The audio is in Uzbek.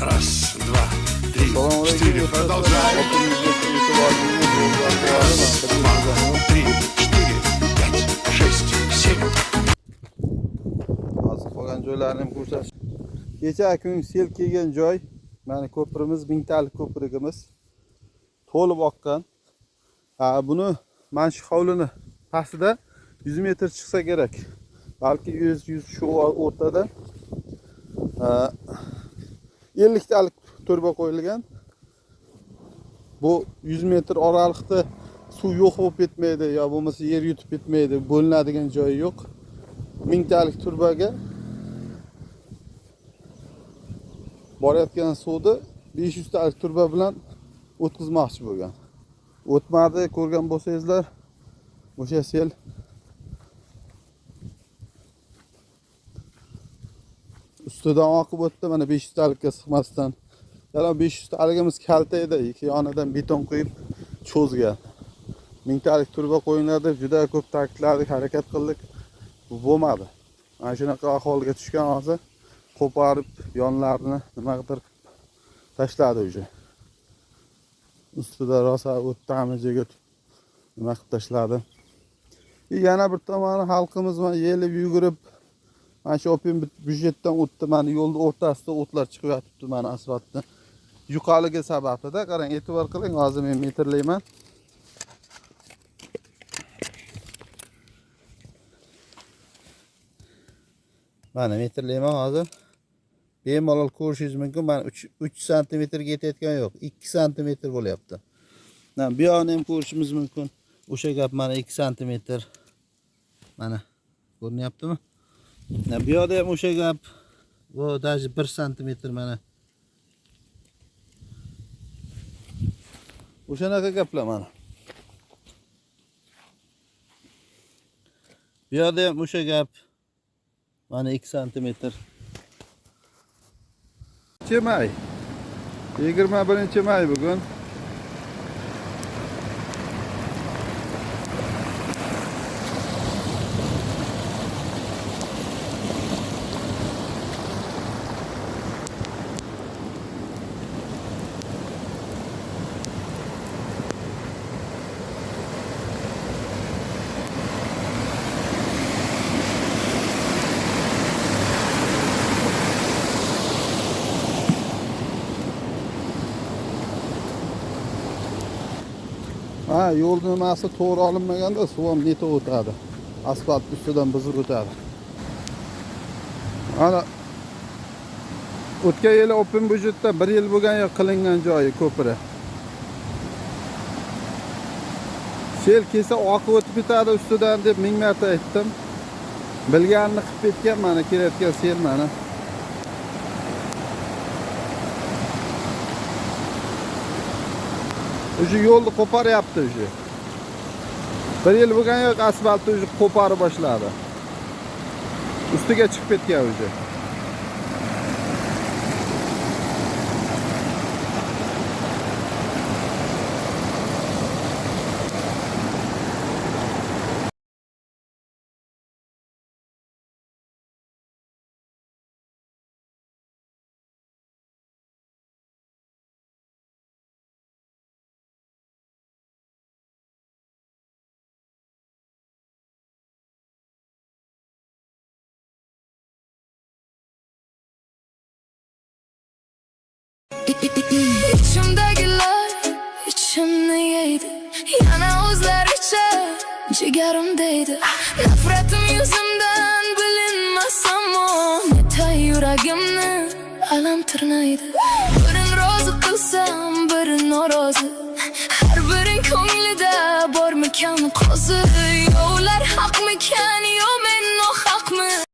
Раз, два, три, Assalomu alaykum. четыре. Продолжаем. Три, четыре, пять, шесть, семь. Hozir qolgan joylarni ham ko'rsatish. Kecha kun sel kelgan joy, mana ko'primiz, Mingtalik ko'prigimiz to'lib oqqan. Buni mana shu hovlini pastida 100 metr chiqsa kerak. Balki 100 shu o'rtada 50 talik turba qo'yilgan. Bu 100 metr oralikda suv yo'q bo'lib ketmaydi, yo bo'lmasa yer yutib ketmaydi, bo'linadigan joyi yo'q. 1000 talik turbaga borayotgan suvni 500 talik turba bilan o'tkazmoqchi bo'lgan. O'tmadi, ko'rgan bo'lsangizlar, o'sha sel ustidan oqib o'tdi, mana 500 talikka sig'masdan. Yana 500 taligimiz kalta edi, ikki yonidan beton qo'yib cho'zgan. 1000 talik turba qo'yiladi, juda ko'p ta'kidladik, harakat qildik. Bu bo'lmadi. Mana shunaqa ahvolga tushgan, hozir qo'parib yonlarini nimadir tashladi o'sha. Ustida rosa o'tdami joyga nima qilib tashladi. Yana bir tomoni xalqimiz mana yelib yugurib mana shu opin budjetdan o'tdi, mana yo'lning o'rtasida o'tlar chiqib yotibdi, mana asfaltni yuqaligi sababida. Qarang, e'tibor qiling, hozir men metrlayman. Mana metrlayman hozir. Bemalol ko'rishingiz mumkin. Mana 3 sm ga yetayotgan yo'q, 2 sm bo'lyapti. Mana bu yoqni ham ko'rishimiz mumkin. O'sha gap mana 2 sm. Mana ko'rinyaptimi? Mana bu yoqda ham o'sha gap. Bu даже 1 sm mana. O'shanaqa gaplar mana. Bu yoqda ham o'sha gap. Mana 2 sm. May. 21-may bugun. Yo'lni nimasi to'g'ri olinmaganda suv ham netib o'tadi. Asfalt ustidan buzib o'tadi. Mana o'tgan yili opin budjetda 1 yil bo'lgan yo'q qilingan joyi ko'piri. Sel kelsa oqib o'tib ketadi ustidan deb 1000 marta aytdim. Bilganini qilib ketgan, mana kelayotgan sel mana. O'sha yo'lni qo'paryapti o'sha. 1 yil bo'lgan yo'q, asfaltni o'sha qo'parib boshladi. Ustiga chiqib ketgan o'sha. İçimdekiler içimni yeydi, yana o'zlaricha jigarimdaydi. Nafratim yuzimdan bilinmas ammo netay yuragimni alam tirnaydi. Birin rozi qilsam, birin norozi, har biring ko'nglida bormikan qo'zi. Yo ular haqmikan, yo men nohaqmi?